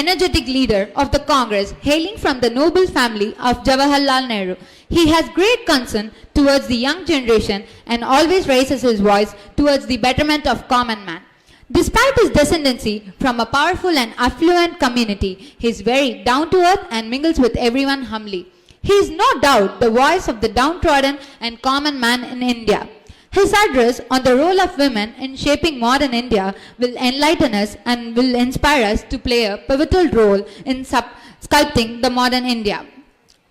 energetic leader of the Congress, hailing from the noble family of Jawaharlal Nehru. He has great concern towards the young generation and always raises his voice towards the betterment of common man. Despite his descendancy from a powerful and affluent community, he is very down to earth and mingles with everyone humbly. He is no doubt the voice of the downtrodden and common man in India. His address on the role of women in shaping modern India will enlighten us and will inspire us to play a pivotal role in sculpting the modern India.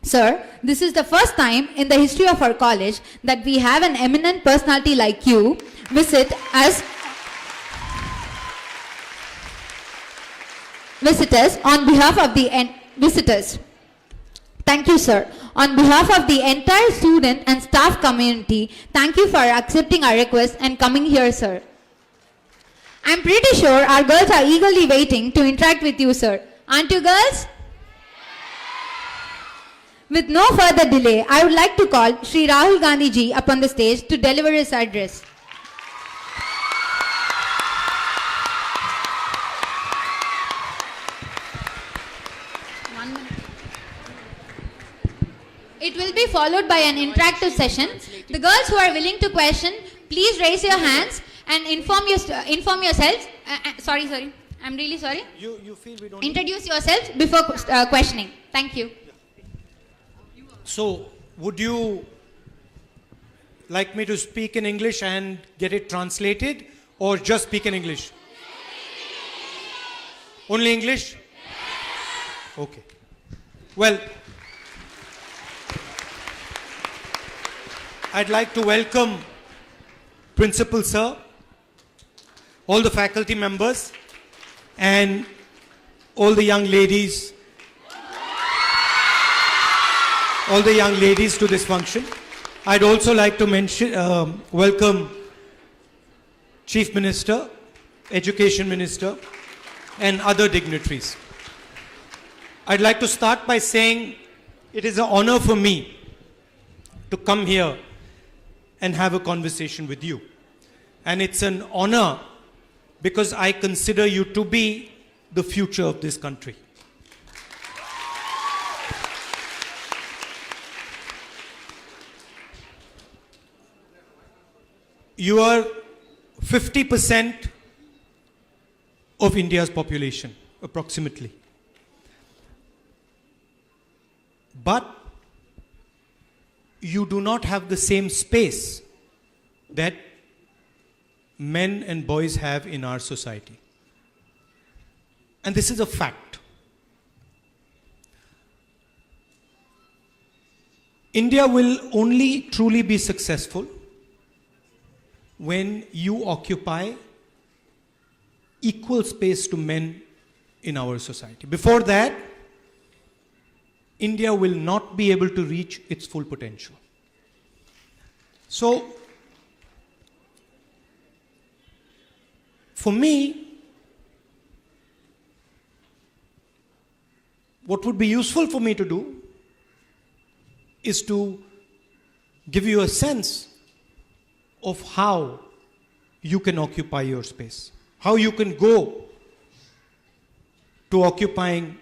Sir, this is the first time in the history of our college that we have an eminent personality like you visit us on behalf of the visitors. Thank you, sir. On behalf of the entire student and staff community, thank you for accepting our request and coming here, sir. I'm pretty sure our girls are eagerly waiting to interact with you, sir. Aren't you, girls? With no further delay, I would like to call Shri Rahul Gandhi ji upon the stage to deliver his address. It will be followed by an interactive session. The girls who are willing to question, please raise your hands and inform yourselves. Sorry. I'm really sorry. You feel we don't introduce yourselves before questioning. Thank you. So, would you like me to speak in English and get it translated, or just speak in English? Only English? Okay. Well, I'd like to welcome Principal Sir, all the faculty members, and all the young ladies to this function. I'd also like to welcome Chief Minister, Education Minister, and other dignitaries. I'd like to start by saying it is an honor for me to come here and have a conversation with you. And it's an honor because I consider you to be the future of this country. You are 50% of India's population, approximately. But you do not have the same space that men and boys have in our society. And this is a fact. India will only truly be successful when you occupy equal space to men in our society. Before that, India will not be able to reach its full potential. So, for me, what would be useful for me to do is to give you a sense of how you can occupy your space, how you can go to occupying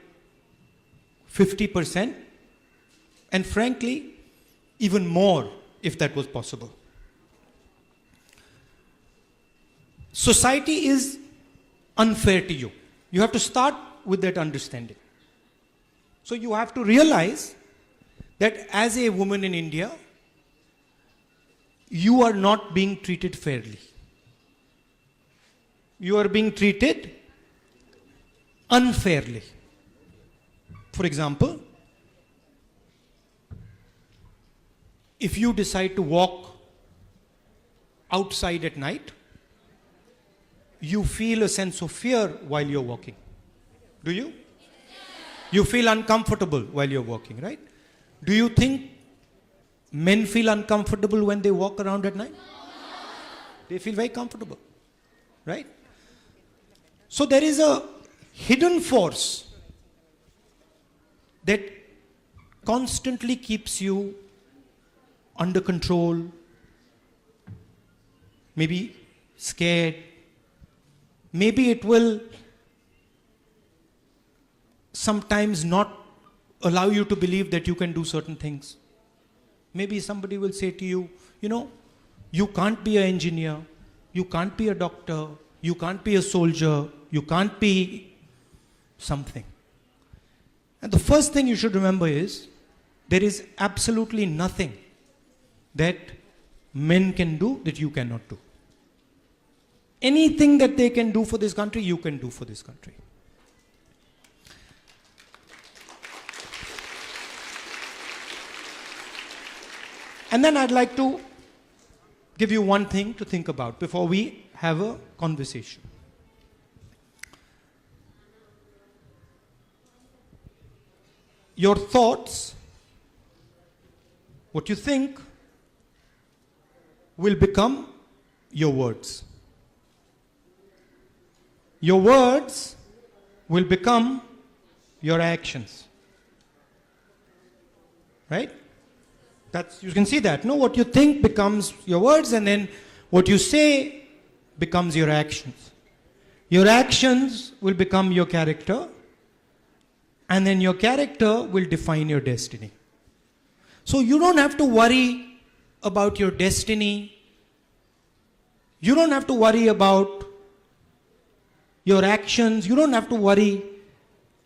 50%, and frankly, even more if that was possible. Society is unfair to you. You have to start with that understanding. So you have to realize that as a woman in India, you are not being treated fairly. You are being treated unfairly. For example, if you decide to walk outside at night, you feel a sense of fear while you're walking. Do you? You feel uncomfortable while you're walking, right? Do you think men feel uncomfortable when they walk around at night? They feel very comfortable, right? So there is a hidden force that constantly keeps you under control, maybe scared. Maybe it will sometimes not allow you to believe that you can do certain things. Maybe somebody will say to you, you know, you can't be an engineer, you can't be a doctor, you can't be a soldier, you can't be something. And the first thing you should remember is, there is absolutely nothing that men can do that you cannot do. Anything that they can do for this country, you can do for this country. And then I'd like to give you one thing to think about before we have a conversation. Your thoughts, what you think, will become your words. Your words will become your actions. Right? You can see that. No, what you think becomes your words, and then what you say becomes your actions. Your actions will become your character, and then your character will define your destiny. So you don't have to worry about your destiny. You don't have to worry about your actions. You don't have to worry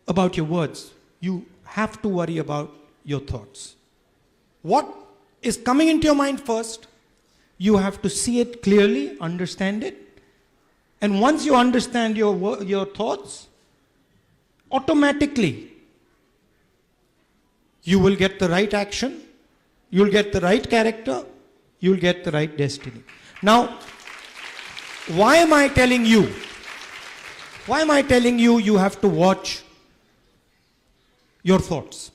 about your words. You have to worry about your thoughts. What is coming into your mind first, you have to see it clearly, understand it. And once you understand your thoughts, automatically you will get the right action, you'll get the right character, you'll get the right destiny. Now, why am I telling you? Why am I telling you you have to watch your thoughts?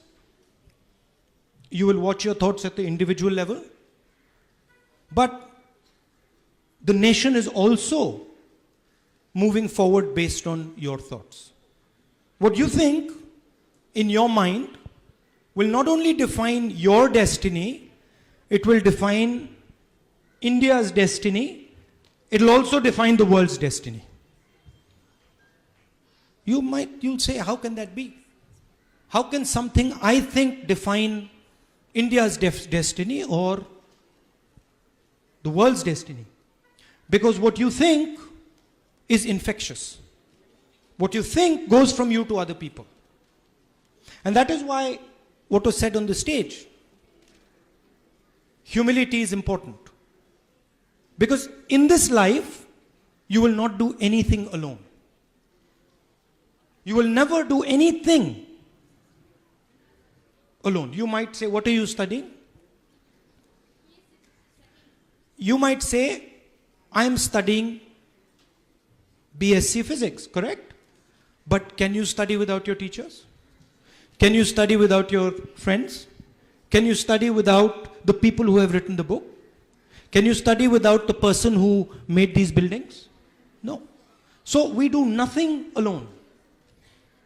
You will watch your thoughts at the individual level, but the nation is also moving forward based on your thoughts. What you think in your mind will not only define your destiny, it will define India's destiny, it will also define the world's destiny. You'll say, how can that be? How can something I think define India's destiny or the world's destiny? Because what you think is infectious. What you think goes from you to other people. And that is why what was said on the stage, humility is important. Because in this life, you will not do anything alone. You will never do anything alone. You might say, what are you studying? You might say, I am studying BSc Physics, correct? But can you study without your teachers? Can you study without your friends? Can you study without the people who have written the book? Can you study without the person who made these buildings? No. So we do nothing alone.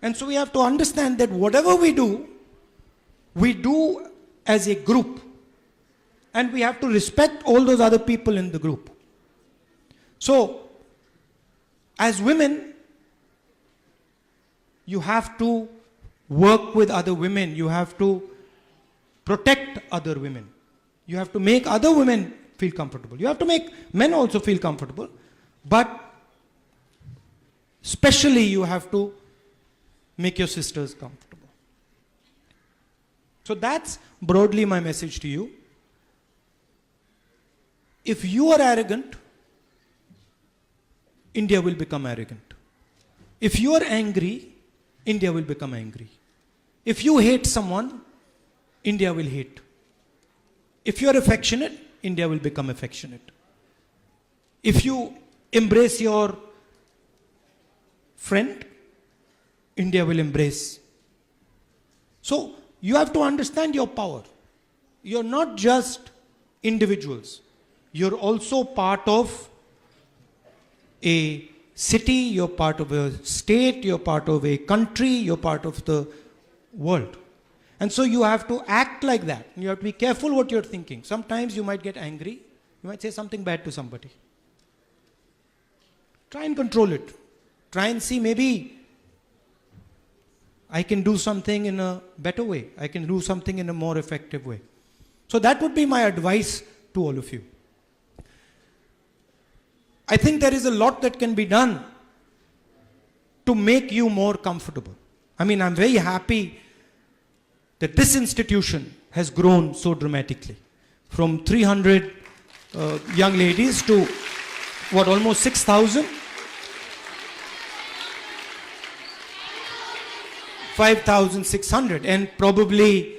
And so we have to understand that whatever we do as a group. And we have to respect all those other people in the group. So, as women, you have to work with other women. You have to protect other women. You have to make other women feel comfortable. You have to make men also feel comfortable. But especially you have to make your sisters comfortable. So that's broadly my message to you. If you are arrogant, India will become arrogant. If you are angry, India will become angry. If you hate someone, India will hate. If you are affectionate, India will become affectionate. If you embrace your friend, India will embrace. So, you have to understand your power. You're not just individuals. You're also part of a city, you're part of a state, you're part of a country, you're part of the world. And so you have to act like that. You have to be careful what you're thinking. Sometimes you might get angry. You might say something bad to somebody. Try and control it. Try and see, maybe I can do something in a better way. I can do something in a more effective way. So that would be my advice to all of you. I think there is a lot that can be done to make you more comfortable. I mean, I'm very happy that this institution has grown so dramatically. From 300 young ladies to, what, almost 6,000? 5,600, and probably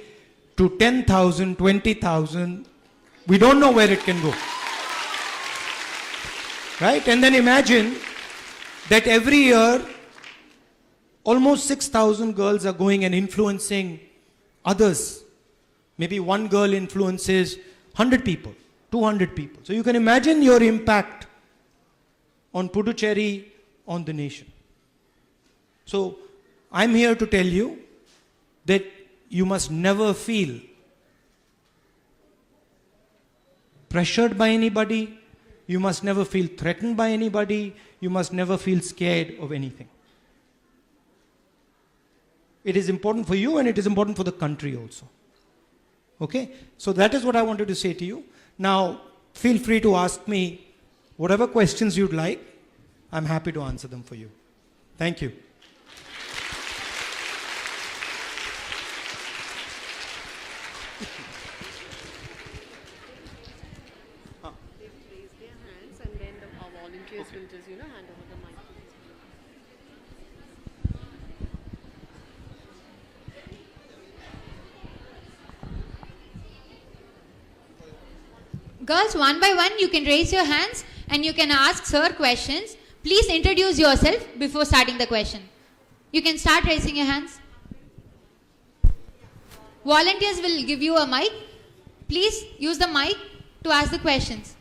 to 10,000, 20,000. We don't know where it can go. Right? And then imagine that every year, almost 6,000 girls are going and influencing others. Maybe one girl influences 100 people, 200 people. So you can imagine your impact on Puducherry, on the nation. So I'm here to tell you that you must never feel pressured by anybody. You must never feel threatened by anybody. You must never feel scared of anything. It is important for you and it is important for the country also. Okay? So that is what I wanted to say to you. Now, feel free to ask me whatever questions you'd like. I'm happy to answer them for you. Thank you. Raise their hands and then our volunteers will just, hand over the mic. Girls, one by one, you can raise your hands and you can ask sir questions. Please introduce yourself before starting the question. You can start raising your hands. Volunteers will give you a mic. Please use the mic to ask the questions.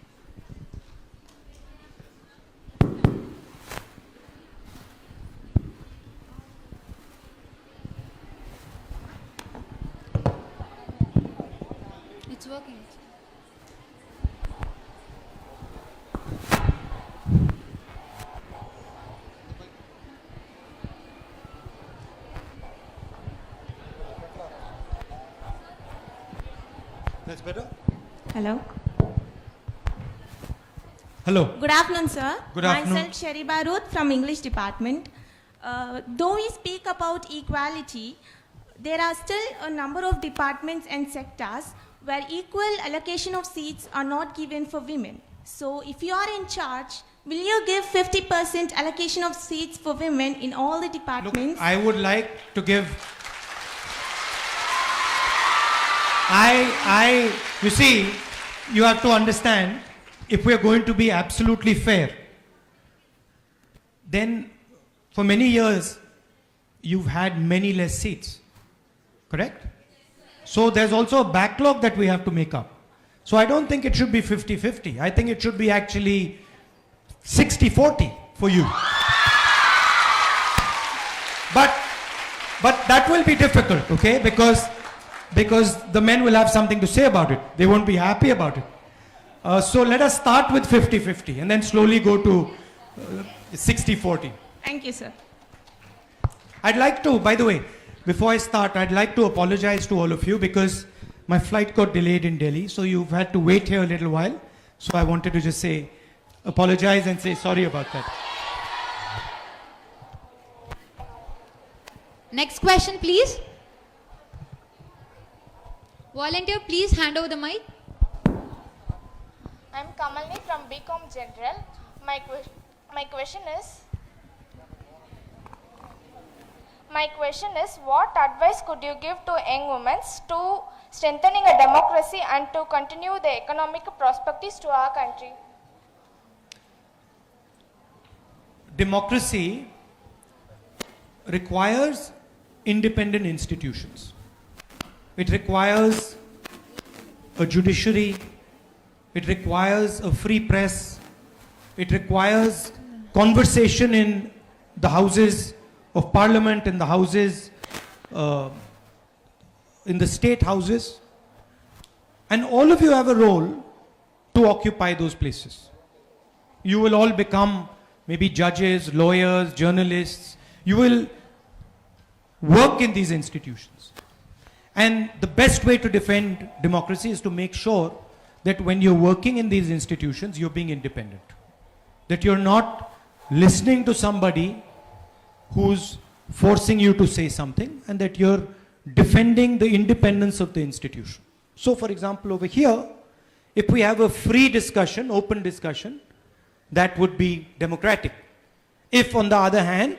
It's working. That's better? Hello. Hello. Good afternoon, sir. Good afternoon. Myself, Sheriba Ruth from English department. Though we speak about equality, there are still a number of departments and sectors where equal allocation of seats are not given for women. So if you are in charge, will you give 50% allocation of seats for women in all the Look, departments? I would like to give. You see, you have to understand, if we are going to be absolutely fair, then for many years, you've had many less seats. Correct? So there's also a backlog that we have to make up. So I don't think it should be 50-50. I think it should be actually 60-40 for you. But that will be difficult, okay? Because the men will have something to say about it. They won't be happy about it. So let us start with 50-50 and then slowly go to 60-40. Thank you, sir. I'd like to, by the way, before I start, I'd like to apologize to all of you because my flight got delayed in Delhi, so you've had to wait here a little while. So I wanted to just say, apologize and say sorry about that. Next question, please. Volunteer, please hand over the mic. I'm Kamalni from BCom General. My question is, what advice could you give to young women to strengthening a democracy and to continue the economic prospects to our country? Democracy requires independent institutions. It requires a judiciary. It requires a free press. It requires conversation in the houses of parliament, in the houses, in the state houses. And all of you have a role to occupy those places. You will all become maybe judges, lawyers, journalists. You will work in these institutions. And the best way to defend democracy is to make sure that when you're working in these institutions, you're being independent. That you're not listening to somebody who's forcing you to say something, and that you're defending the independence of the institution. So, for example, over here, if we have a free discussion, open discussion, that would be democratic. If, on the other hand,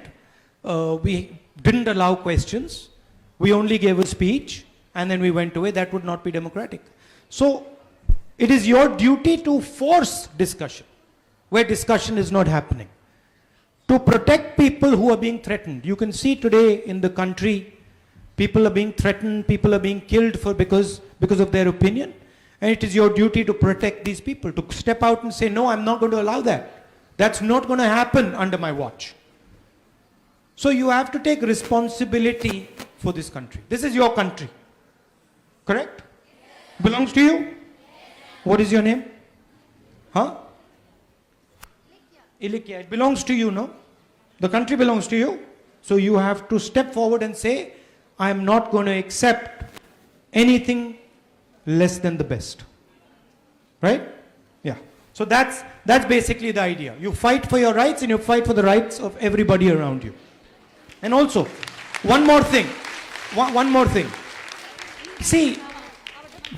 we didn't allow questions, we only gave a speech, and then we went away, that would not be democratic. So, it is your duty to force discussion where discussion is not happening, to protect people who are being threatened. You can see today in the country, people are being threatened, people are being killed because of their opinion. And it is your duty to protect these people, to step out and say, no, I'm not going to allow that. That's not going to happen under my watch. So you have to take responsibility for this country. This is your country. Correct? Belongs to you? What is your name? Huh? Ilikya. It belongs to you, no? The country belongs to you. So you have to step forward and say, I am not going to accept anything less than the best. Right? Yeah. So that's basically the idea. You fight for your rights and you fight for the rights of everybody around you. And also, one more thing. One more thing. See,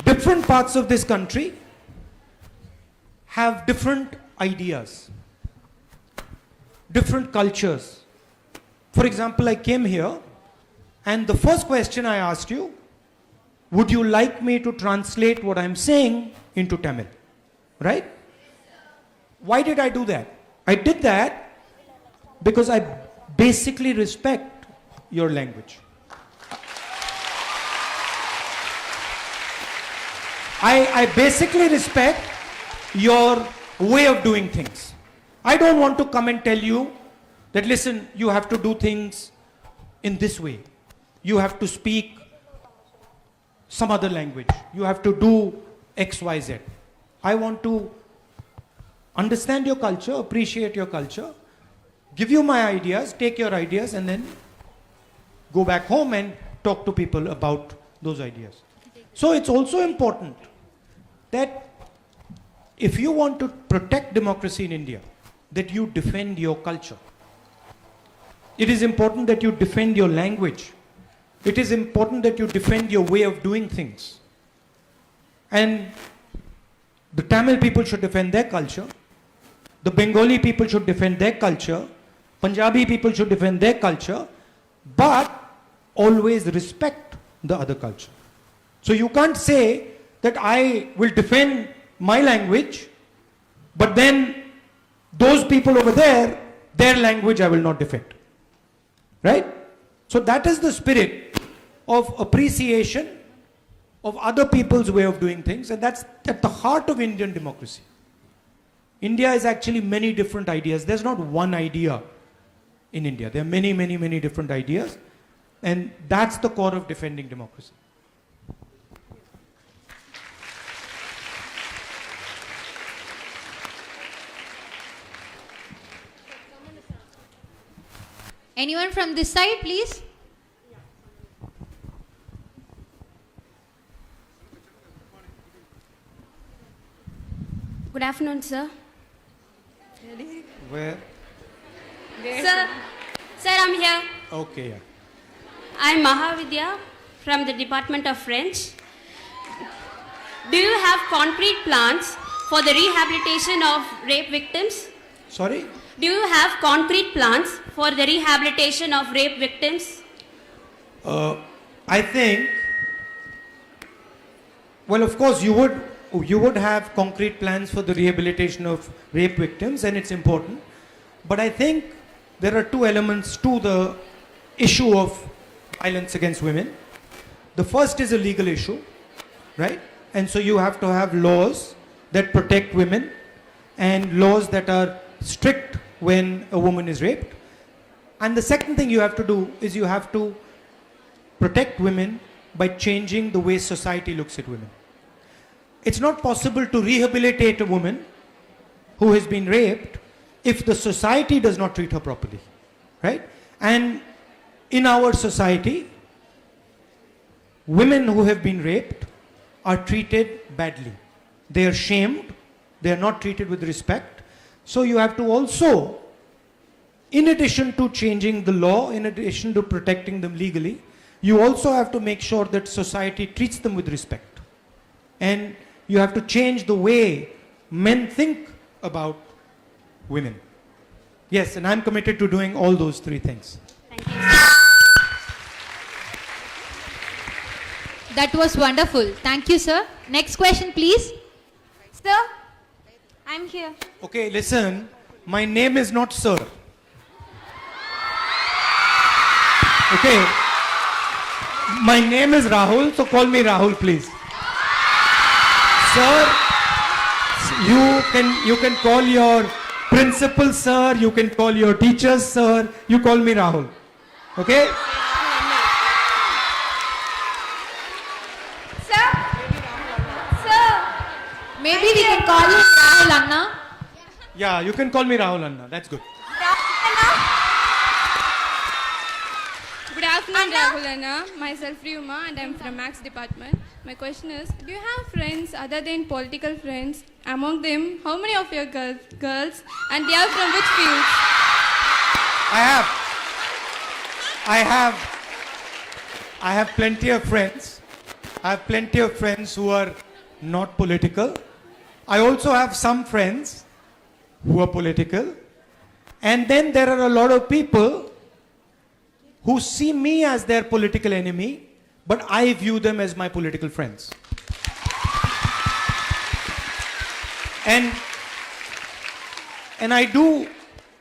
different parts of this country have different ideas, different cultures. For example, I came here and the first question I asked you, would you like me to translate what I'm saying into Tamil? Right? Why did I do that? I did that because I basically respect your language. I basically respect your way of doing things. I don't want to come and tell you that, listen, you have to do things in this way. You have to speak some other language. You have to do X, Y, Z. I want to understand your culture, appreciate your culture, give you my ideas, take your ideas, and then go back home and talk to people about those ideas. So it's also important that if you want to protect democracy in India, that you defend your culture. It is important that you defend your language. It is important that you defend your way of doing things. And the Tamil people should defend their culture. The Bengali people should defend their culture. Punjabi people should defend their culture. But always respect the other culture. So you can't say that I will defend my language, but then those people over there, their language I will not defend. Right? So that is the spirit of appreciation of other people's way of doing things, and that's at the heart of Indian democracy. India is actually many different ideas. There's not one idea in India. There are many, many, many different ideas, and that's the core of defending democracy. Anyone from this side, please? Good afternoon, sir. Where? Sir, I'm here. Okay, yeah. I'm Mahavidya from the Department of French. Do you have concrete plans for the rehabilitation of rape victims? Sorry? Do you have concrete plans for the rehabilitation of rape victims? I think, well, of course, you would have concrete plans for the rehabilitation of rape victims, and it's important. But I think there are two elements to the issue of violence against women. The first is a legal issue, right? And so you have to have laws that protect women and laws that are strict when a woman is raped. And the second thing you have to do is you have to protect women by changing the way society looks at women. It's not possible to rehabilitate a woman who has been raped if the society does not treat her properly, right? And in our society, women who have been raped are treated badly. They are shamed, they are not treated with respect. So you have to also, in addition to changing the law, in addition to protecting them legally, you also have to make sure that society treats them with respect. And you have to change the way men think about women. Yes, and I'm committed to doing all those three things. Thank you. That was wonderful. Thank you, sir. Next question, please. Sir, I'm here. Okay, listen, my name is not Sir. Okay, my name is Rahul, so call me Rahul, please. Sir, you can call your principal sir, you can call your teachers sir, you call me Rahul. Okay? Maybe we can call him Rahul Anna. Yeah, you can call me Rahul Anna, that's good. Good afternoon, Rahul Anna. Myself Ryuma and I'm from Max department. My question is, do you have friends other than political friends? Among them, how many of your girls and they are from which fields? I have plenty of friends. I have plenty of friends who are not political. I also have some friends who are political. And then there are a lot of people who see me as their political enemy, but I view them as my political friends. And I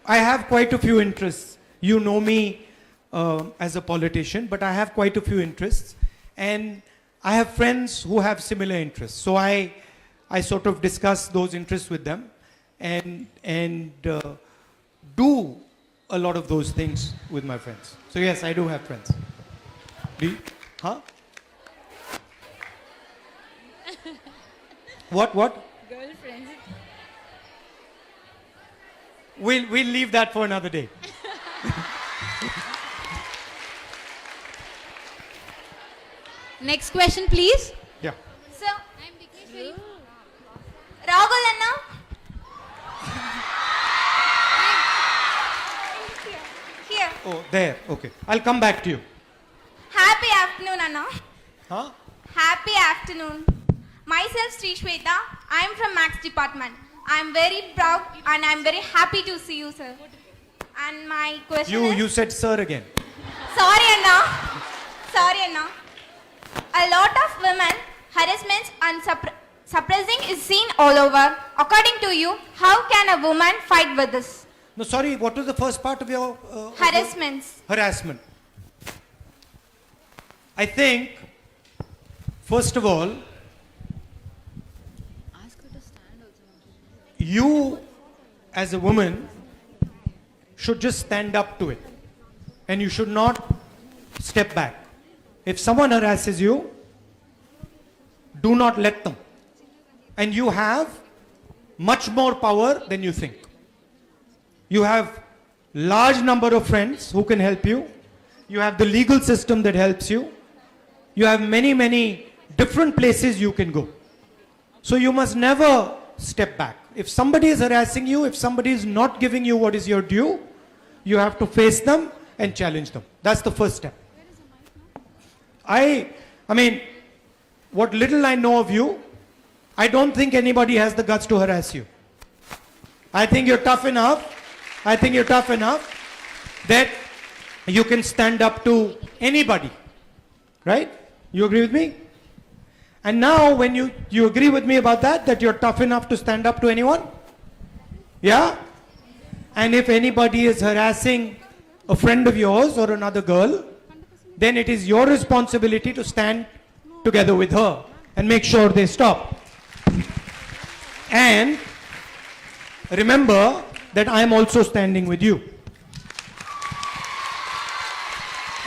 have quite a few interests. You know me as a politician, but I have quite a few interests. And I have friends who have similar interests. So I sort of discuss those interests with them and do a lot of those things with my friends. So yes, I do have friends. Do you? Huh? What? Girlfriends. We'll leave that for another day. Next question, please. Yeah. Sir, I'm Rahul Anna. Here. Oh, there. Okay. I'll come back to you. Happy afternoon, Anna. Huh? Happy afternoon. Myself, Sri Shweta. I'm from Max department. I'm very proud and I'm very happy to see you, sir. And my question is... You said sir again. Sorry, Anna. A lot of women harassment and suppressing is seen all over. According to you, how can a woman fight with this? No, sorry. What was the first part of your... Harassments. Harassment. I think, first of all, you as a woman should just stand up to it. And you should not step back. If someone harasses you, do not let them. And you have much more power than you think. You have large number of friends who can help you. You have the legal system that helps you. You have many, many different places you can go. So you must never step back. If somebody is harassing you, if somebody is not giving you what is your due, you have to face them and challenge them. That's the first step. I mean, what little I know of you, I don't think anybody has the guts to harass you. I think you're tough enough. That you can stand up to anybody. Right? You agree with me? And now when you agree with me about that you're tough enough to stand up to anyone? Yeah? And if anybody is harassing a friend of yours or another girl, then it is your responsibility to stand together with her and make sure they stop. And remember that I am also standing with you.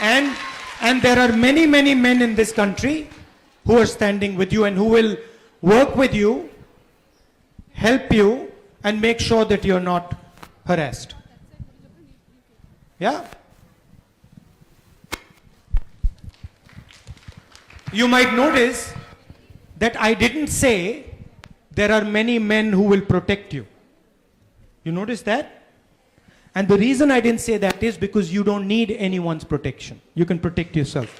And there are many, many men in this country who are standing with you and who will work with you, help you, and make sure that you're not harassed. Yeah? You might notice that I didn't say there are many men who will protect you. You notice that? And the reason I didn't say that is because you don't need anyone's protection. You can protect yourself.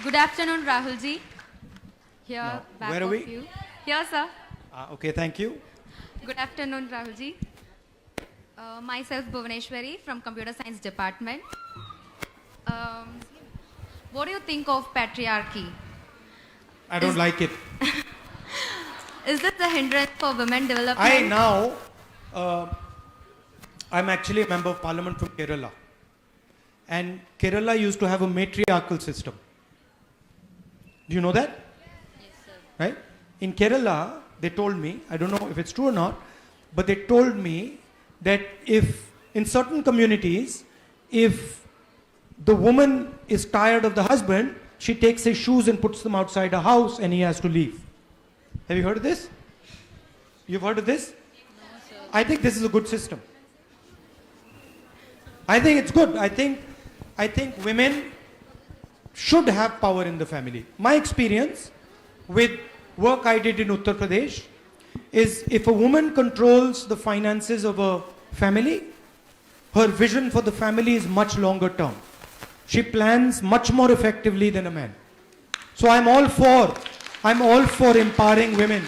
Good afternoon, Rahul ji. Here, Now, back where are of we? you. Here, sir. Okay, thank you. Good afternoon, Rahul ji. Myself, Bhuvaneshwari from Computer Science Department. What do you think of patriarchy? I don't like it. Is this a hindrance for women development? I'm actually a member of parliament from Kerala. And Kerala used to have a matriarchal system. Do you know that? Yes, sir. Right? In Kerala, they told me, I don't know if it's true or not, but they told me that if in certain communities, if the woman is tired of the husband, she takes his shoes and puts them outside her house and he has to leave. Have you heard of this? You've heard of this? No, sir. I think this is a good system. I think it's good. I think women should have power in the family. My experience with work I did in Uttar Pradesh is if a woman controls the finances of a family, her vision for the family is much longer term. She plans much more effectively than a man. So I'm all for empowering women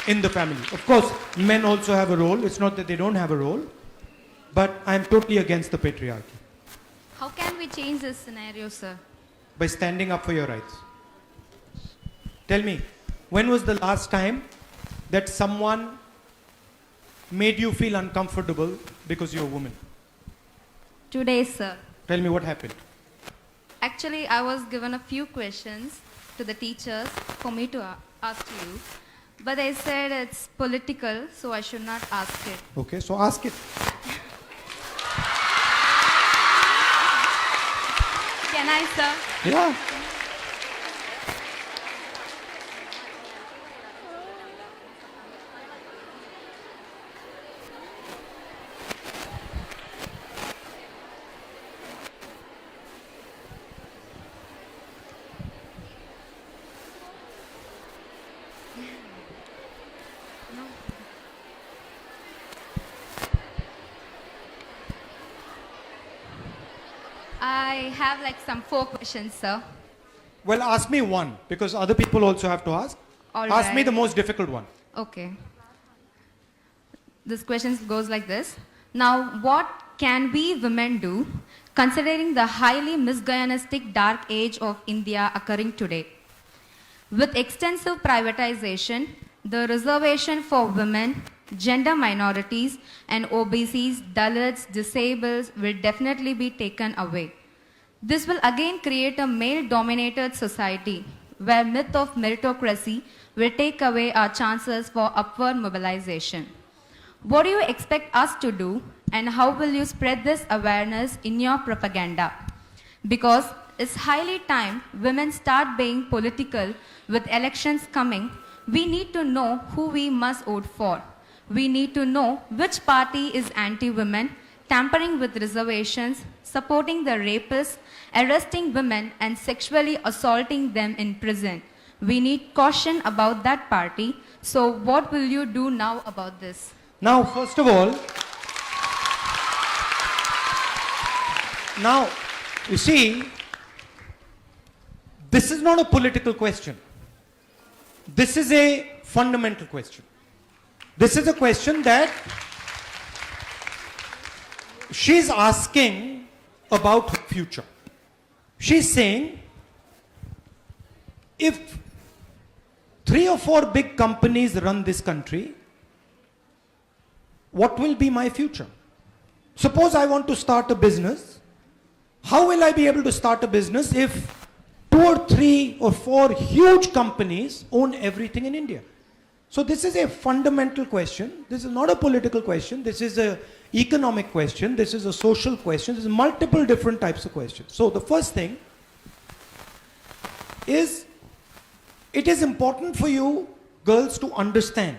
in the family. Of course, men also have a role. It's not that they don't have a role, but I'm totally against the patriarchy. How can we change this scenario, sir? By standing up for your rights. Tell me, when was the last time that someone made you feel uncomfortable because you're a woman? Today, sir. Tell me what happened. Actually, I was given a few questions to the teachers for me to ask to you. But they said it's political, so I should not ask it. Okay, so ask it. Can I, sir? Yeah. I have like some 4 questions, sir. Well, ask me one, because other people also have to ask. All Ask me right. the most difficult one. Okay. This question goes like this. Now, what can we women do considering the highly misogynistic dark age of India occurring today? With extensive privatization, the reservation for women, gender minorities, and OBCs, Dalits, disabled will definitely be taken away. This will again create a male-dominated society where myth of meritocracy will take away our chances for upward mobilization. What do you expect us to do, and how will you spread this awareness in your propaganda? Because it's highly time women start being political with elections coming. We need to know who we must vote for. We need to know which party is anti-women, tampering with reservations, supporting the rapists, arresting women and sexually assaulting them in prison. We need caution about that party. So what will you do now about this? Now, first of all, now, you see, this is not a political question. This is a fundamental question. This is a question that she's asking about her future. She's saying, if 3 or 4 big companies run this country, what will be my future? Suppose I want to start a business. How will I be able to start a business if 2 or 3 or 4 huge companies own everything in India? So this is a fundamental question. This is not a political question. This is an economic question. This is a social question. There's multiple different types of questions. So the first thing is, it is important for you girls to understand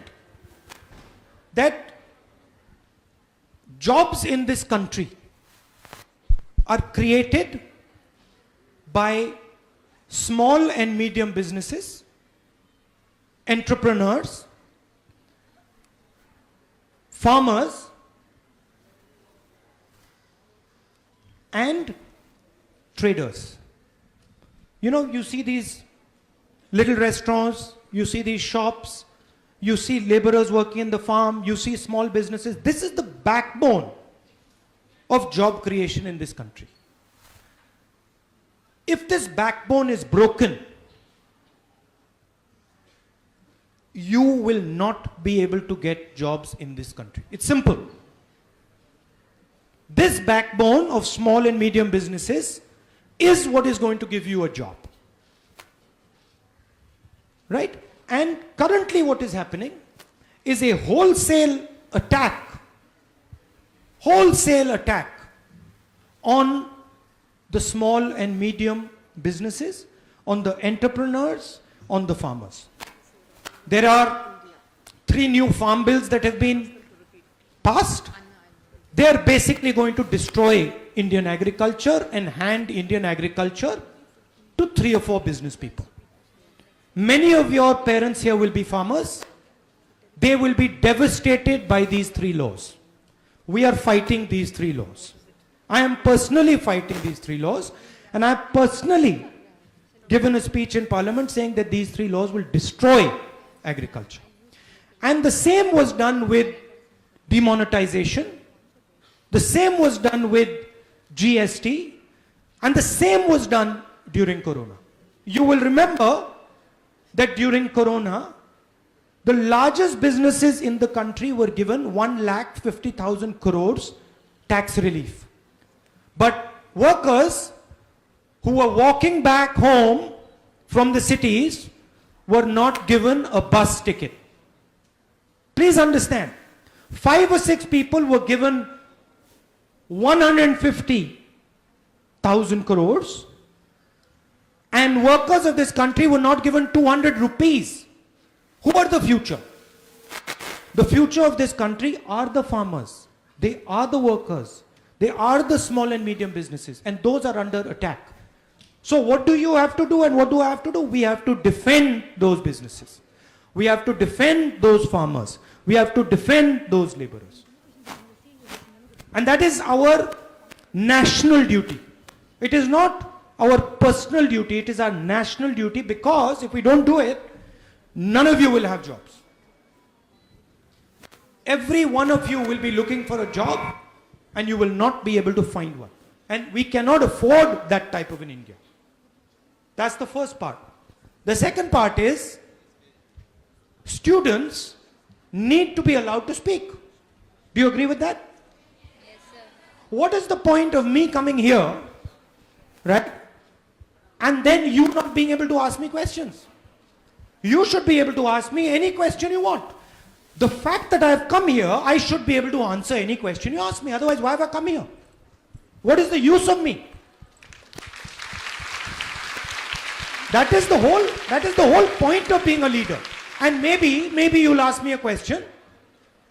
that jobs in this country are created by small and medium businesses, entrepreneurs, farmers, and traders. You know, you see these little restaurants, you see these shops, you see laborers working in the farm, you see small businesses. This is the backbone of job creation in this country. If this backbone is broken, you will not be able to get jobs in this country. It's simple. This backbone of small and medium businesses is what is going to give you a job. Right? And currently what is happening is a wholesale attack on the small and medium businesses, on the entrepreneurs, on the farmers. There are 3 new farm bills that have been passed. They are basically going to destroy Indian agriculture and hand Indian agriculture to 3 or 4 business people. Many of your parents here will be farmers. They will be devastated by these 3 laws. We are fighting these 3 laws. I am personally fighting these 3 laws, and I have personally given a speech in Parliament saying that these 3 laws will destroy agriculture. And the same was done with demonetization, the same was done with GST, and the same was done during Corona. You will remember that during Corona, the largest businesses in the country were given 1,50,000 crores tax relief. But workers who were walking back home from the cities were not given a bus ticket. Please understand, 5 or 6 people were given 150,000 crores, and workers of this country were not given 200 rupees. Who are the future? The future of this country are the farmers. They are the workers. They are the small and medium businesses, and those are under attack. So what do you have to do, and what do I have to do? We have to defend those businesses. We have to defend those farmers. We have to defend those laborers. And that is our national duty. It is not our personal duty, it is our national duty, because if we don't do it, none of you will have jobs. Every one of you will be looking for a job, and you will not be able to find one. And we cannot afford that type of an India. That's the first part. The second part is, students need to be allowed to speak. Do you agree with that? Yes, sir. What is the point of me coming here, right, and then you not being able to ask me questions? You should be able to ask me any question you want. The fact that I have come here, I should be able to answer any question you ask me. Otherwise, why have I come here? What is the use of me? That is the whole point of being a leader. And maybe you'll ask me a question,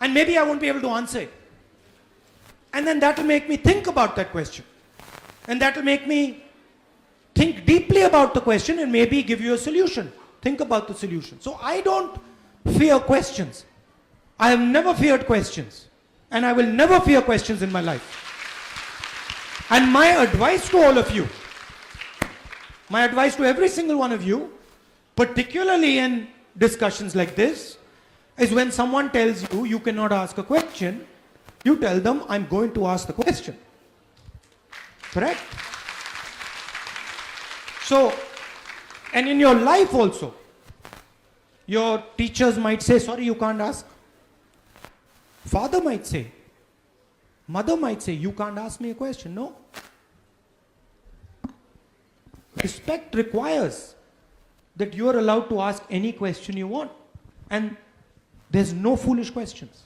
and maybe I won't be able to answer it. And then that will make me think about that question. And that will make me think deeply about the question and maybe give you a solution. Think about the solution. So I don't fear questions. I have never feared questions. And I will never fear questions in my life. And my advice to all of you, my advice to every single one of you, particularly in discussions like this, is when someone tells you you cannot ask a question, you tell them, I'm going to ask the question. Correct? So, and in your life also, your teachers might say, sorry, you can't ask. Father might say, mother might say, you can't ask me a question. No. Respect requires that you are allowed to ask any question you want. And there's no foolish questions.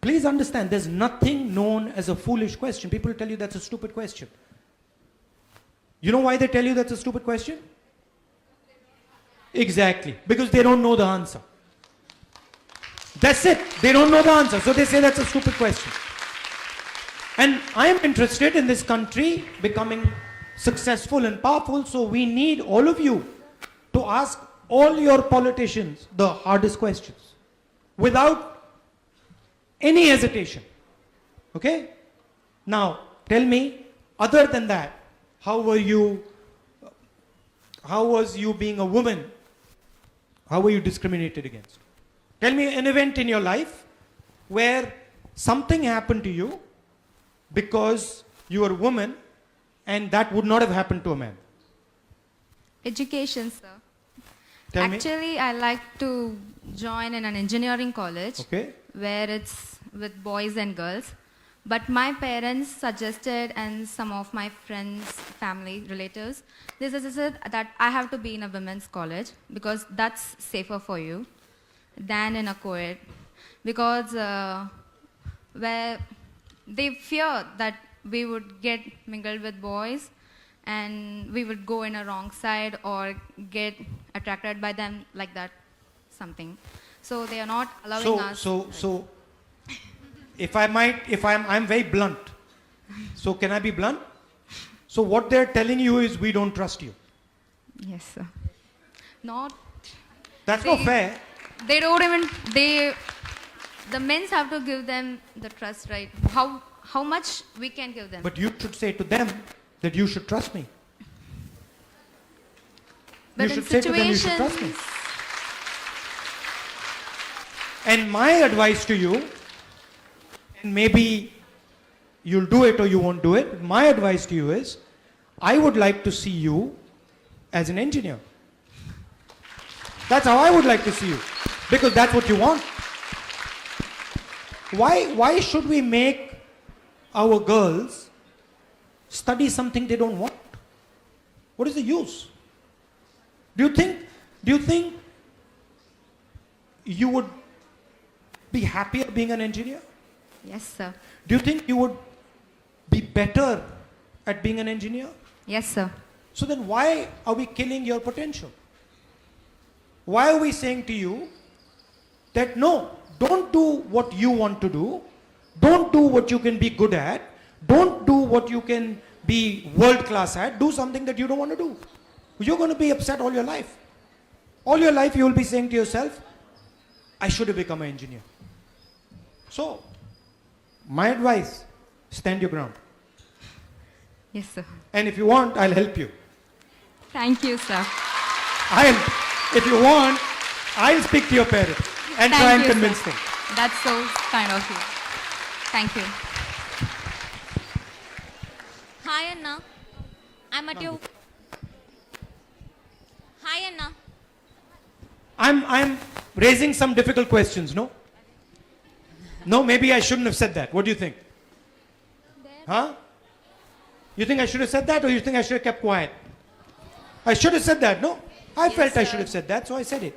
Please understand, there's nothing known as a foolish question. People tell you that's a stupid question. You know why they tell you that's a stupid question? Exactly. Because they don't know the answer. That's it. They don't know the answer. So they say that's a stupid question. And I am interested in this country becoming successful and powerful, so we need all of you to ask all your politicians the hardest questions without any hesitation. Okay? Now, tell me, other than that, how was you being a woman? How were you discriminated against? Tell me an event in your life where something happened to you because you are a woman and that would not have happened to a man. Education, sir. Tell me. Actually, I like to join in an engineering college Okay. where it's with boys and girls. But my parents suggested, and some of my friends, family, relatives, they suggested that I have to be in a women's college because that's safer for you than in a co-ed. Because where they fear that we would get mingled with boys and we would go in a wrong side or get attracted by them like that, something. So they are not allowing us. So, if I'm very blunt. So can I be blunt? So what they're telling you is we don't trust you. Yes, sir. Not. That's not fair. They don't even. The men's have to give them the trust, right? How much we can give them. But you should say to them that you should trust me. But You in should say to them you should trust me. situations- And my advice to you, and maybe you'll do it or you won't do it, but my advice to you is, I would like to see you as an engineer. That's how I would like to see you, because that's what you want. Why should we make our girls study something they don't want? What is the use? Do you think you would be happier being an engineer? Yes, sir. Do you think you would be better at being an engineer? Yes, sir. So then why are we killing your potential? Why are we saying to you that no, don't do what you want to do, don't do what you can be good at, don't do what you can be world class at, do something that you don't want to do. You're going to be upset all your life. All your life you will be saying to yourself, I should have become an engineer. So, my advice, stand your ground. Yes, sir. And if you want, I'll help you. Thank you, sir. If you want, I'll speak to your parents and try and you, convince sir. them. That's so kind of you. Thank you. Hi Anna, I'm at your. Hi Anna. I'm raising some difficult questions, no? No, maybe I shouldn't have said that. What do you think? Huh? You think I should have said that, or you think I should have kept quiet? I should have said that, no? I felt I should have said that, so I said it.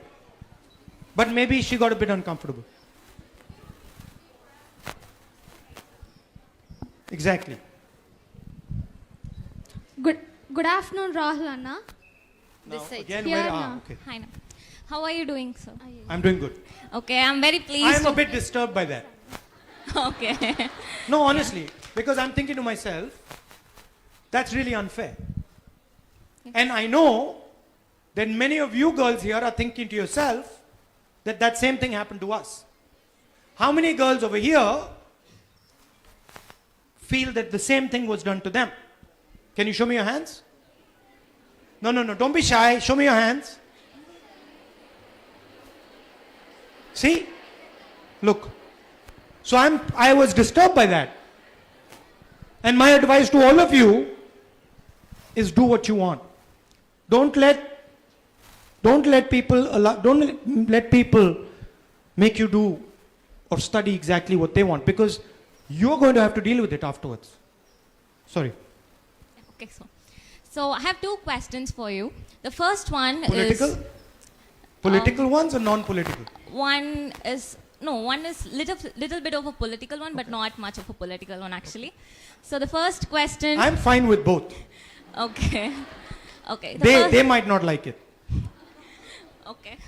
But maybe she got a bit uncomfortable. Exactly. Good afternoon, Rahul Anna. Now, side. again, Here where? now. Okay. Hi Anna. How are you doing, sir? I'm doing good. Okay, I'm very pleased. I'm a bit disturbed by that. Okay. No, honestly, because I'm thinking to myself, that's really unfair. And I know that many of you girls here are thinking to yourself that that same thing happened to us. How many girls over here feel that the same thing was done to them? Can you show me your hands? No, don't be shy. Show me your hands. See? Look. So I was disturbed by that. And my advice to all of you is do what you want. Don't let people make you do or study exactly what they want, because you're going to have to deal with it afterwards. Sorry. Okay, so I have two questions for you. The first one Political? is Political ones or non-political? one is little bit of a political one, but not much of a political one actually. So the first question. I'm fine with both. Okay. Okay. They might not like it. Okay.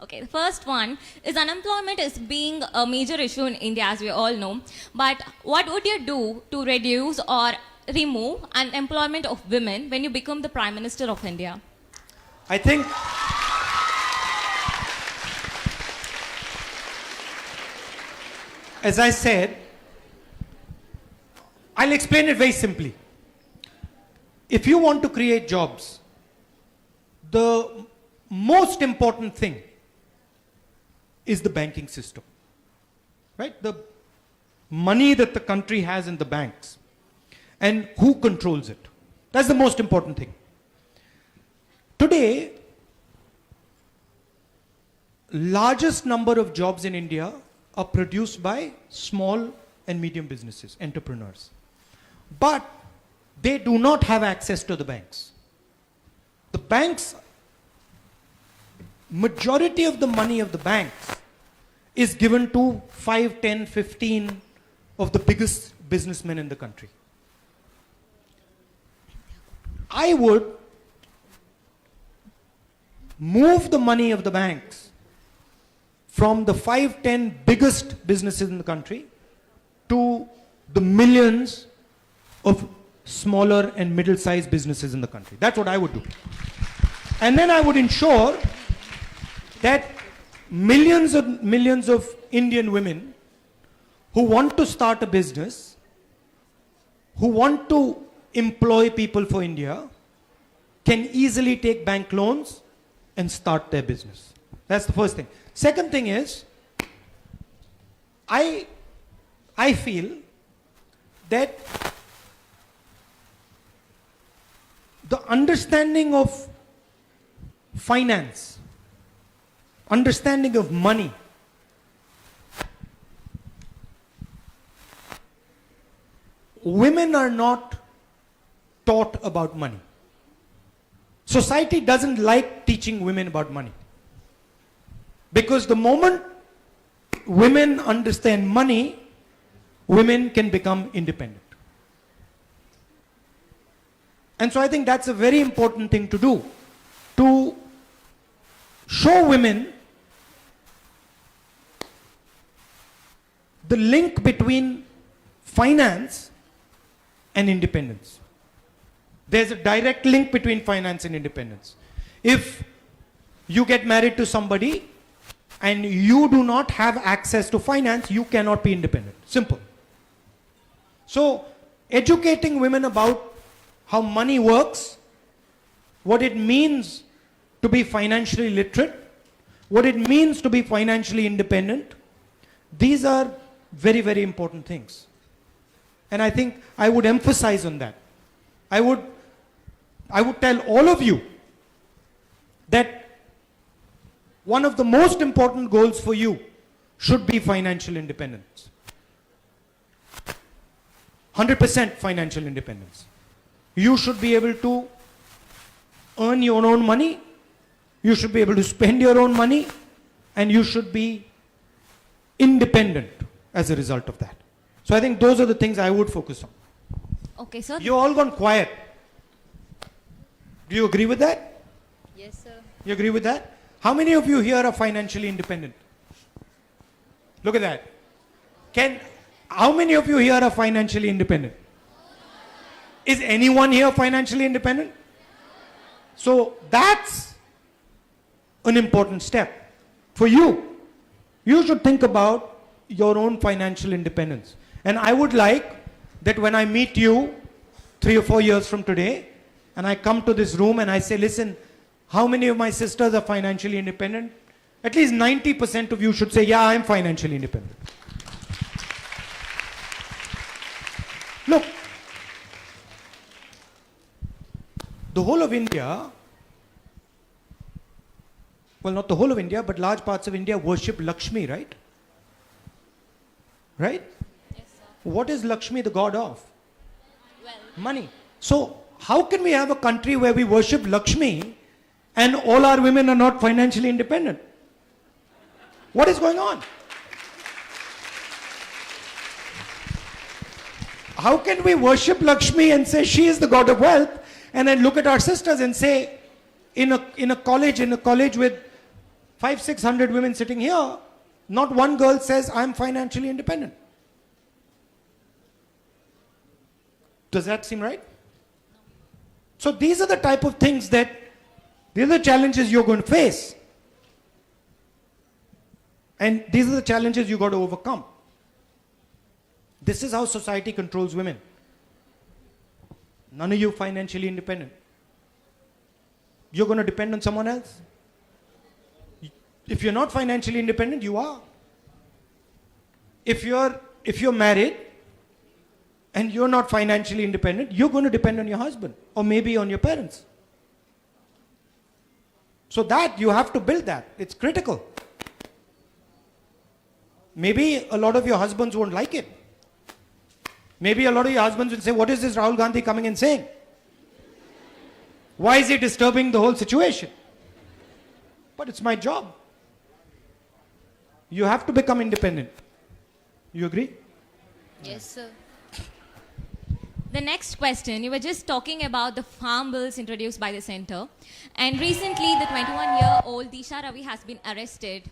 Okay, the first one is unemployment is being a major issue in India, as we all know. But what would you do to reduce or remove unemployment of women when you become the Prime Minister of India? I think as I said, I'll explain it very simply. If you want to create jobs, the most important thing is the banking system. Right? The money that the country has in the banks and who controls it. That's the most important thing. Today, largest number of jobs in India are produced by small and medium businesses, entrepreneurs. But they do not have access to the banks. The banks, majority of the money of the banks is given to 5, 10, 15 of the biggest businessmen in the country. I would move the money of the banks from the 5, 10 biggest businesses in the country to the millions of smaller and middle-sized businesses in the country. That's what I would do. And then I would ensure that millions of Indian women who want to start a business, who want to employ people for India, can easily take bank loans and start their business. That's the first thing. Second thing is, I feel that the understanding of finance, understanding of money, women are not taught about money. Society doesn't like teaching women about money. Because the moment women understand money, women can become independent. And so I think that's a very important thing to do, to show women the link between finance and independence. There's a direct link between finance and independence. If you get married to somebody and you do not have access to finance, you cannot be independent. Simple. So, educating women about how money works, what it means to be financially literate, what it means to be financially independent, these are very, very important things. And I think I would emphasize on that. I would tell all of you that one of the most important goals for you should be financial independence. 100% financial independence. You should be able to earn your own money, you should be able to spend your own money, and you should be independent as a result of that. So I think those are the things I would focus on. Okay, sir. You've all gone quiet. Do you agree with that? Yes, sir. You agree with that? How many of you here are financially independent? Look at that. How many of you here are financially independent? Is anyone here financially independent? So that's an important step for you. You should think about your own financial independence. And I would like that when I meet you 3 or 4 years from today, and I come to this room and I say, listen, how many of my sisters are financially independent? At least 90% of you should say, yeah, I'm financially independent. Look, the whole of India, well, not the whole of India, but large parts of India worship Lakshmi, right? Right? Yes, sir. What is Lakshmi the god of? Well, Money. So, how can we have a country where we worship Lakshmi and all our women are not financially independent? What is going on? How can we worship Lakshmi and say she is the god of wealth, and then look at our sisters and say in a college with 600 women sitting here, not one girl says, I'm financially independent. Does that seem right? So these are the type of things these are the challenges you're going to face. And these are the challenges you got to overcome. This is how society controls women. None of you financially independent. You're going to depend on someone else. If you're not financially independent, you are. If you're married and you're not financially independent, you're going to depend on your husband or maybe on your parents. So that you have to build that. It's critical. Maybe a lot of your husbands won't like it. Maybe a lot of your husbands will say, what is this Rahul Gandhi coming and saying? Why is he disturbing the whole situation? But it's my job. You have to become independent. You agree? Yes, sir. The next question, you were just talking about the farm bills introduced by the center. And recently, the 21-year-old Disha Ravi has been arrested.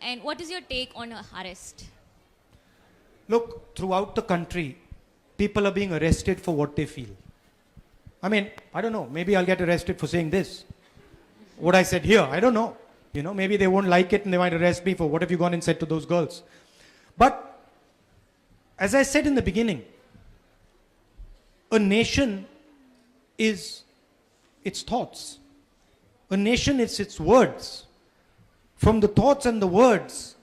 And what is your take on her arrest? Look, throughout the country, people are being arrested for what they feel. I mean, I don't know. Maybe I'll get arrested for saying this. What I said here, I don't know. You know, maybe they won't like it and they might arrest me for what have you gone and said to those girls. But, as I said in the beginning, a nation is its thoughts. A nation is its words. From the thoughts and the words,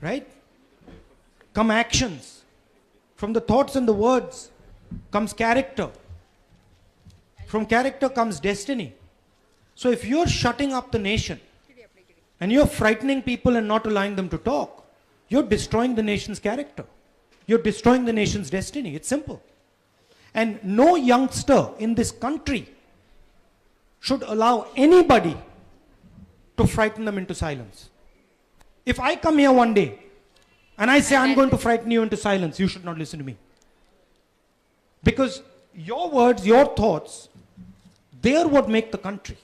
right, come actions. From the thoughts and the words comes character. From character comes destiny. So if you're shutting up the nation and you're frightening people and not allowing them to talk, you're destroying the nation's character. You're destroying the nation's destiny. It's simple. And no youngster in this country should allow anybody to frighten them into silence. If I come here one day and I say I'm going to frighten you into silence, you should not listen to me. Because your words, your thoughts, they are what make the country.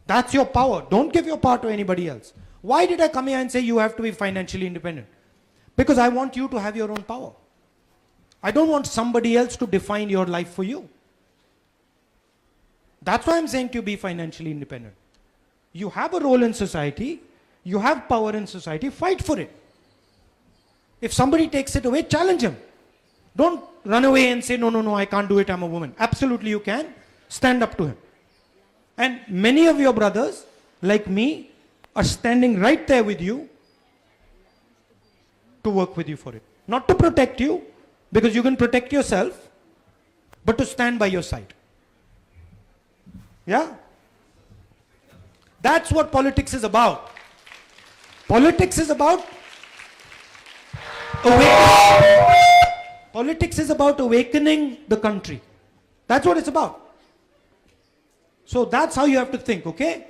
That's your power. Don't give your power to anybody else. Why did I come here and say you have to be financially independent? Because I want you to have your own power. I don't want somebody else to define your life for you. That's why I'm saying to be financially independent. You have a role in society, you have power in society, fight for it. If somebody takes it away, challenge him. Don't run away and say, no, I can't do it, I'm a woman. Absolutely you can. Stand up to him. And many of your brothers, like me, are standing right there with you to work with you for it. Not to protect you, because you can protect yourself, but to stand by your side. Yeah? That's what politics is about. Politics is about awakening. Politics is about awakening the country. That's what it's about. So that's how you have to think, okay?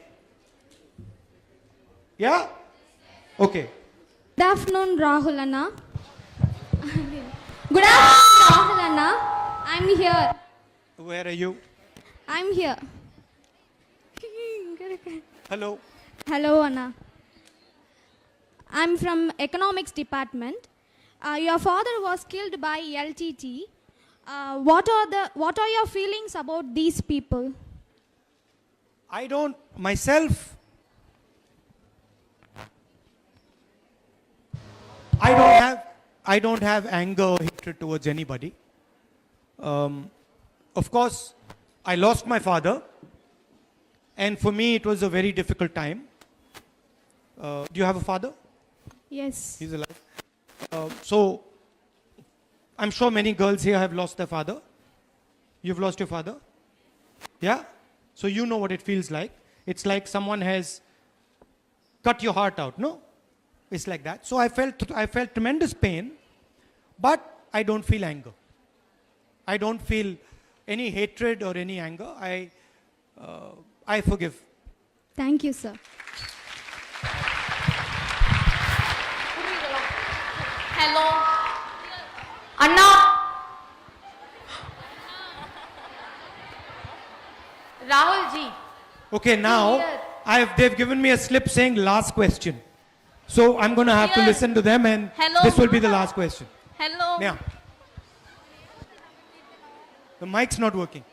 Yeah? Okay. Good afternoon, Rahul Anna. Good afternoon, Rahul Anna. I'm here. Where are you? I'm here. Hello. Hello, Anna. I'm from economics department. Your father was killed by LTT. What are your feelings about these people? I don't myself. I don't have anger or hatred towards anybody. Of course, I lost my father, and for me it was a very difficult time. Do you have a father? Yes. He's alive. So, I'm sure many girls here have lost their father. You've lost your father? Yeah? So you know what it feels like. It's like someone has cut your heart out, no? It's like that. So I felt tremendous pain, but I don't feel anger. I don't feel any hatred or any anger. I forgive. Thank you, sir. Hello. Anna. Rahul ji. Okay, now, Here. they've given me a slip saying last question. So I'm going to have to Here. listen to them, and Hello. this will be the last question. Hello. Yeah. The mic's not working.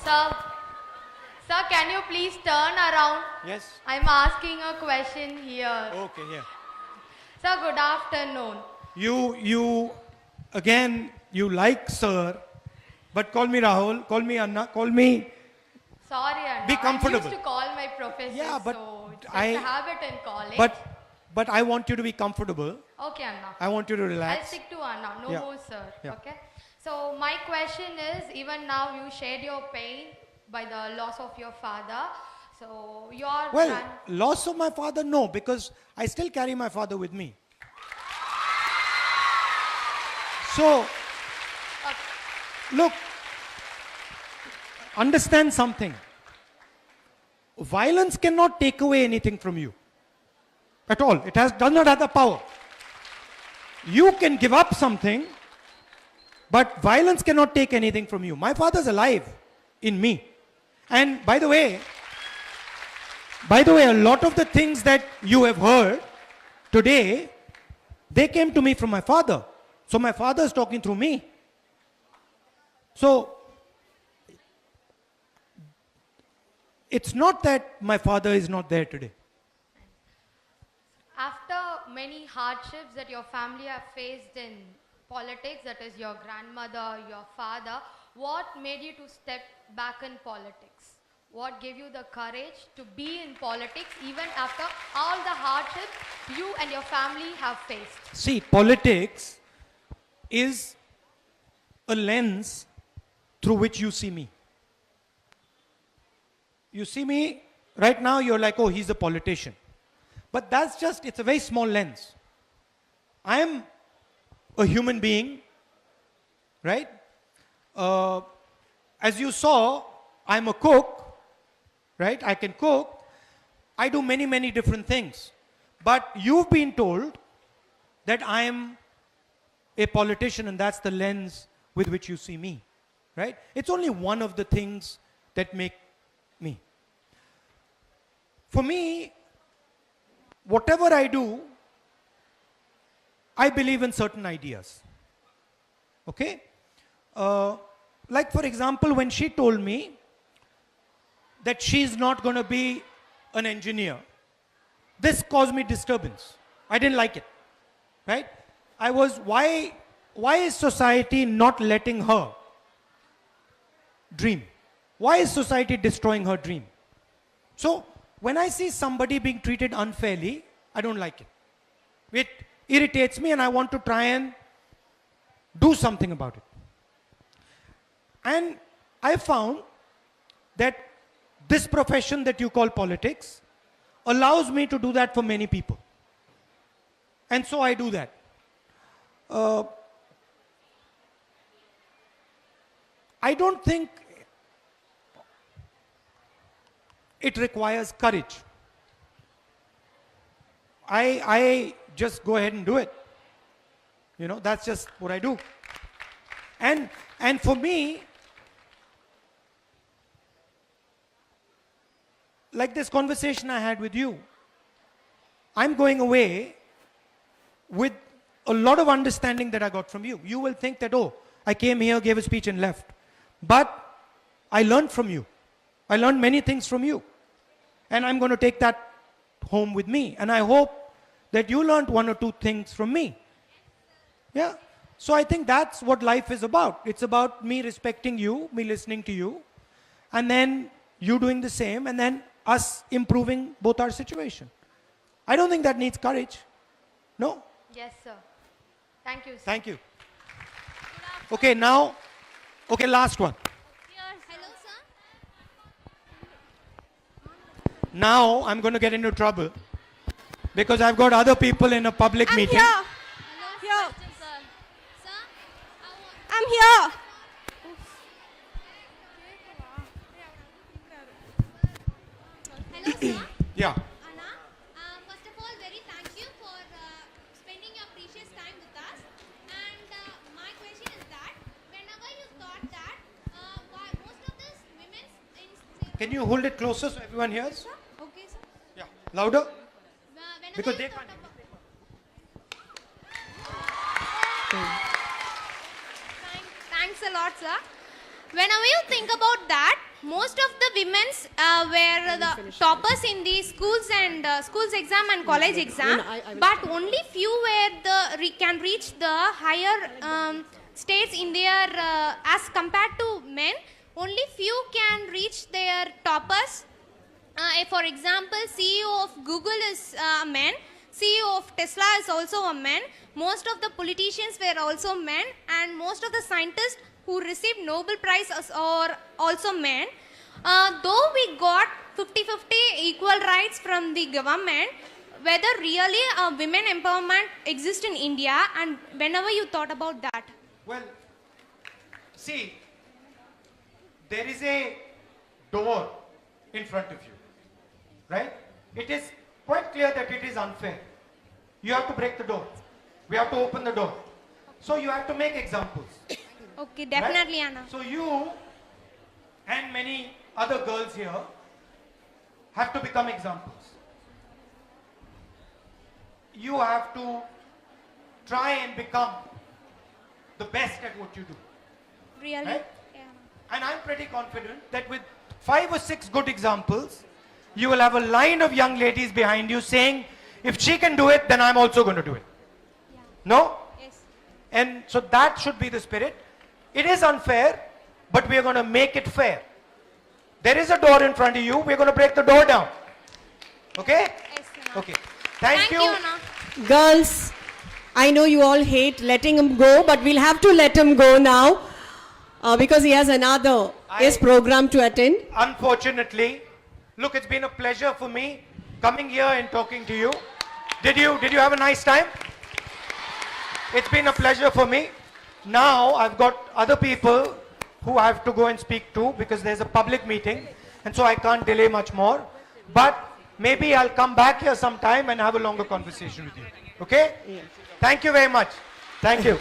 Sir, can you please turn around? Yes. I'm asking a question here. Okay, yeah. Sir, good afternoon. You, again, you like sir, but call me Rahul, call me Anna, call me. Sorry, Anna. Be comfortable. I used to call my professor, Yeah, but so it's just I- a habit in college. But I want you to be comfortable. Okay, Anna. I want you to I'll relax. stick to Anna, no Yeah. more sir. Yeah. Okay. So my question is, even now you shared your pain by the loss of your father. So your Well, loss of my father, no, because I still carry my father with me. So, look, understand something. Violence cannot take away anything from you. At all. It does not have the power. You can give up something, but violence cannot take anything from you. My father's alive in me. And by the way, a lot of the things that you have heard today, they came to me from my father. So my father is talking through me. So it's not that my father is not there today. After many hardships that your family have faced in politics, that is your grandmother, your father, what made you to step back in politics? What gave you the courage to be in politics even after all the hardships you and your family have faced? See, politics is a lens through which you see me. You see me right now, you're like, oh, he's a politician. But it's a very small lens. I am a human being, right? As you saw, I'm a cook, right? I can cook. I do many, many different things. But you've been told that I am a politician, and that's the lens with which you see me, right? It's only one of the things that make me. For me, whatever I do, I believe in certain ideas. Okay? Like, for example, when she told me that she's not going to be an engineer, this caused me disturbance. I didn't like it. Right? Why is society not letting her dream? Why is society destroying her dream? So, when I see somebody being treated unfairly, I don't like it. It irritates me, and I want to try and do something about it. And I found that this profession that you call politics allows me to do that for many people. And so I do that. I don't think it requires courage. I just go ahead and do it. You know, that's just what I do. And for me, like this conversation I had with you, I'm going away with a lot of understanding that I got from you. You will think that, oh, I came here, gave a speech and left. But I learned from you. I learned many things from you. And I'm going to take that home with me. And I hope that you learned one or two things from me. Yeah. So I think that's what life is about. It's about me respecting you, me listening to you, and then you doing the same, and then us improving both our situation. I don't think that needs courage. No? Yes, sir. Thank you, sir. Thank you. Okay, now, last one. Hello, sir. Now I'm going to get into trouble because I've got other people in a public meeting. Here. I'm here. Hello, sir. Yeah. Anna, first of all, very thank you for spending your precious time with us. And my question is that whenever you thought that Can you hold it closer so everyone hears? Okay, sir. Yeah. Louder? Whenever Because you they thought can't. Thanks a lot, sir. Whenever you think about that, most of the women's were the toppers in the schools and schools exam and college exam, but only few were can reach the higher states in their as compared to men. Only few can reach their toppers. For example, CEO of Google is a man. CEO of Tesla is also a man. Most of the politicians were also men, and most of the scientists who received Nobel Prize are also men. Though we got 50-50 equal rights from the government, whether really women empowerment exists in India, and whenever you thought about that? Well, see, there is a door in front of you, right? It is quite clear that it is unfair. You have to break the door. We have to open the door. So you have to make examples. Okay, definitely, right? Anna. So you and many other girls here have to become examples. You have to try and become the best at what you do. Really? Right? Yeah. And I'm pretty confident that with 5 or 6 good examples, you will have a line of young ladies behind you saying, if she can do it, then I'm also going to do it. Yeah. No? Yes. And so that should be the spirit. It is unfair, but we are going to make it fair. There is a door in front of you. We're going to break the door down. Okay? Yes, Anna. Okay. Thank you. Anna. Girls, I know you all hate letting him go, but we'll have to let him go now because he has another program to attend. Unfortunately, look, it's been a pleasure for me coming here and talking to you. Did you have a nice time? It's been a pleasure for me. Now I've got other people who I have to go and speak to because there's a public meeting, and so I can't delay much more. But maybe I'll come back here sometime and have a longer conversation with you. Okay? Yeah. Thank you very much. Thank you.